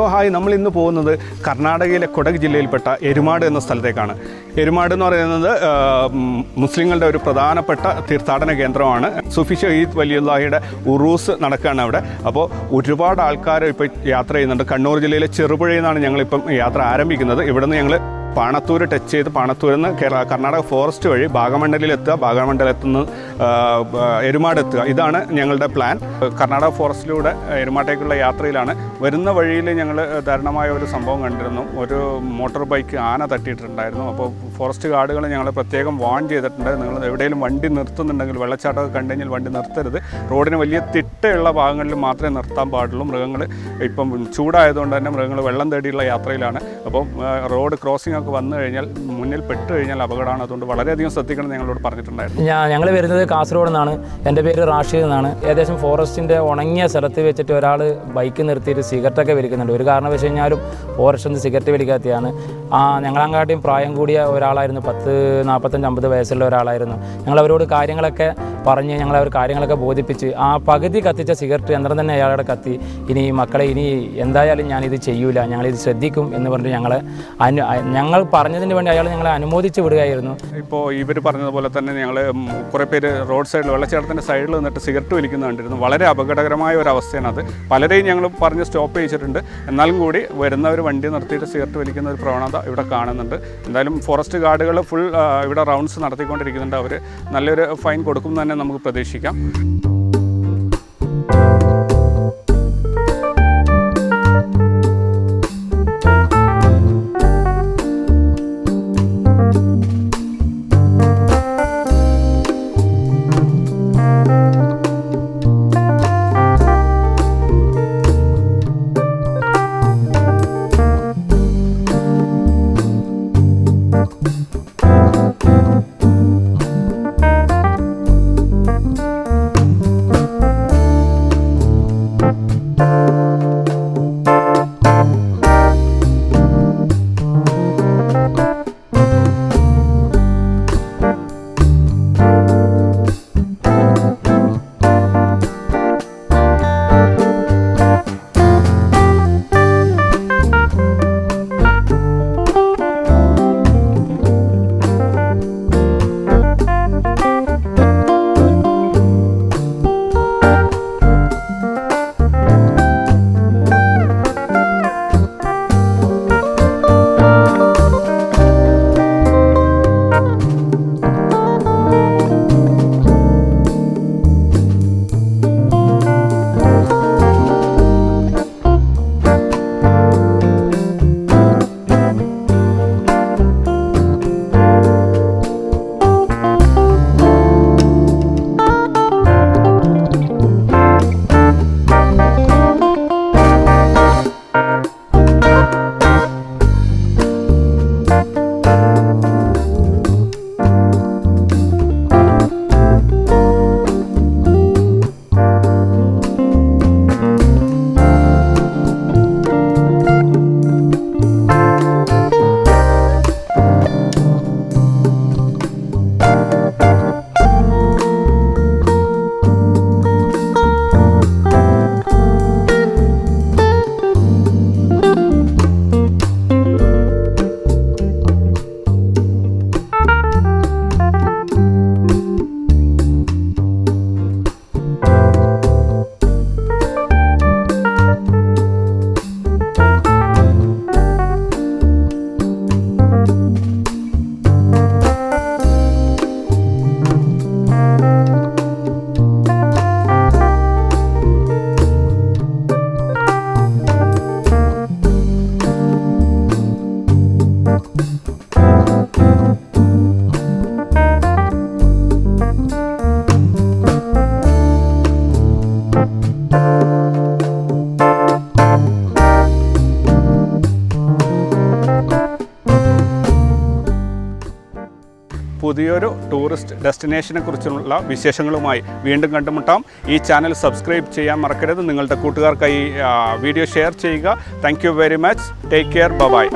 Hello hi, നമ്മൾ ഇന്ന് പോകുന്നത് കർണാടകയിലെ കൊടക് ജില്ലയിൽപ്പെട്ട എരുമാട് എന്ന സ്ഥലത്തേക്കാണ്. എരുമാട് എന്ന് പറയുന്നത് മുസ്ലിങ്ങളുടെ ഒരു പ്രധാനപ്പെട്ട തീർത്ഥാടന കേന്ദ്രമാണ്. സൂഫി ഷഹീദ് വലിയുള്ളാഹിയുടെ ഉറൂസ് നടക്കുകയാണ് അവിടെ. അപ്പോൾ ഒരുപാട് ആൾക്കാർ ഇപ്പോൾ യാത്ര ചെയ്യുന്നുണ്ട്. കണ്ണൂർ ജില്ലയിലെ ചെറുപുഴയിൽ നിന്നാണ് ഞങ്ങളിപ്പം യാത്ര ആരംഭിക്കുന്നത്. ഇവിടെ നിന്ന് ഞങ്ങൾ പാണത്തൂർ ടച്ച് ചെയ്ത് പാണത്തൂരിൽ നിന്ന് കർണാടക ഫോറസ്റ്റ് വഴി ഭാഗമണ്ഡലിലെത്തുക, ഭാഗമണ്ഡലത്തിൽ നിന്ന് എരുമാട് എത്തുക. ഇതാണ് ഞങ്ങളുടെ പ്ലാൻ. കർണാടക ഫോറസ്റ്റിലൂടെ എരുമാട്ടേക്കുള്ള യാത്രയിലാണ്. വരുന്ന വഴിയിൽ ഞങ്ങൾ ദാരുണമായ ഒരു സംഭവം കണ്ടിരുന്നു. ഒരു മോട്ടോർ ബൈക്ക് ആന തട്ടിയിട്ടുണ്ടായിരുന്നു. അപ്പോൾ ഫോറസ്റ്റ് ഗാർഡുകൾ ഞങ്ങൾ പ്രത്യേകം വാൺ ചെയ്തിട്ടുണ്ട്. നിങ്ങൾ എവിടെയെങ്കിലും വണ്ടി നിർത്തുന്നുണ്ടെങ്കിൽ, വെള്ളച്ചാട്ടമൊക്കെ കണ്ടു കഴിഞ്ഞാൽ വണ്ടി നിർത്തരുത്. റോഡിന് വലിയ തിട്ടയുള്ള ഭാഗങ്ങളിൽ മാത്രമേ നിർത്താൻ പാടുള്ളൂ. മൃഗങ്ങൾ ഇപ്പം ചൂടായതുകൊണ്ട് തന്നെ മൃഗങ്ങൾ വെള്ളം തേടിയുള്ള യാത്രയിലാണ്. അപ്പം റോഡ് ക്രോസിംഗ് ഒക്കെ വന്നു കഴിഞ്ഞാൽ, മുന്നിൽ പെട്ട് കഴിഞ്ഞാൽ അപകടമാണ്. അതുകൊണ്ട് വളരെയധികം ശ്രദ്ധിക്കണം ഞങ്ങളോട് പറഞ്ഞിട്ടുണ്ടായിരുന്നു. ഞങ്ങൾ വരുന്നത് കാസർഗോഡ് നിന്നാണ്. എൻ്റെ പേര് റാഷീദ് എന്നാണ്. ഏകദേശം ഫോറസ്റ്റിൻ്റെ ഉണങ്ങിയ സ്ഥലത്ത് വെച്ചിട്ട് ഒരാൾ ബൈക്ക് നിർത്തിയിട്ട് സിഗരറ്റൊക്കെ വലിക്കുന്നുണ്ട്. ഒരു കാരണവശാലും കഴിഞ്ഞാലും ഫോറസ്റ്റിൽ നിന്ന് സിഗരറ്റ് വലിക്കാത്തതാണ്. ഞങ്ങളങ്ങാട്ടിയും പ്രായം കൂടിയ ഒരാളായിരുന്നു. 40-45-50 വയസ്സുള്ള ഒരാളായിരുന്നു. ഞങ്ങളവരോട് കാര്യങ്ങളൊക്കെ പറഞ്ഞ് ഞങ്ങളവർ കാര്യങ്ങളൊക്കെ ബോധിപ്പിച്ച് ആ പകുതി കത്തിച്ച സിഗരറ്റ് യന്ത്രം തന്നെ അയാളുടെ കത്തി. ഇനി മക്കളെ, ഇനി എന്തായാലും ഞാനിത് ചെയ്യൂല, ഞങ്ങളിത് ശ്രദ്ധിക്കും എന്ന് പറഞ്ഞിട്ട് ഞങ്ങൾ പറഞ്ഞതിന് വേണ്ടി അയാൾ ഞങ്ങളെ അനുമോദിച്ച് വിടുകയായിരുന്നു. ഇപ്പോൾ ഇവർ പറഞ്ഞതുപോലെ തന്നെ ഞങ്ങൾ കുറേ പേര് റോഡ് സൈഡിൽ, വെള്ളച്ചാട്ടത്തിൻ്റെ സൈഡിൽ നിന്നിട്ട് സിഗരറ്റ് വലിക്കുന്ന കണ്ടിരുന്നു. വളരെ അപകടകരമായ ഒരു അവസ്ഥയാണ് അത്. പലരെയും ഞങ്ങൾ പറഞ്ഞ് സ്റ്റോപ്പ് ചെയ്യിച്ചിട്ടുണ്ട്. എന്നാലും കൂടി വരുന്നവർ വണ്ടി നിർത്തിയിട്ട് സിഗരറ്റ് വലിക്കുന്ന ഒരു പ്രവണത ഇവിടെ കാണുന്നുണ്ട്. എന്തായാലും ഫോറസ്റ്റ് ഗാർഡുകൾ ഫുൾ ഇവിടെ റൗണ്ട്സ് നടത്തിക്കൊണ്ടിരിക്കുന്നുണ്ട്. അവർ നല്ലൊരു ഫൈൻ കൊടുക്കും തന്നെ നമുക്ക് പ്രതീക്ഷിക്കാം. പുതിയൊരു ടൂറിസ്റ്റ് ഡെസ്റ്റിനേഷനെ കുറിച്ചുള്ള വിശേഷങ്ങളുമായി വീണ്ടും കണ്ടുമുട്ടാം. ഈ ചാനൽ സബ്സ്ക്രൈബ് ചെയ്യാൻ മറക്കരുത്. നിങ്ങളുടെ കൂട്ടുകാർക്കായി വീഡിയോ ഷെയർ ചെയ്യുക. Thank you very much. Take care. By.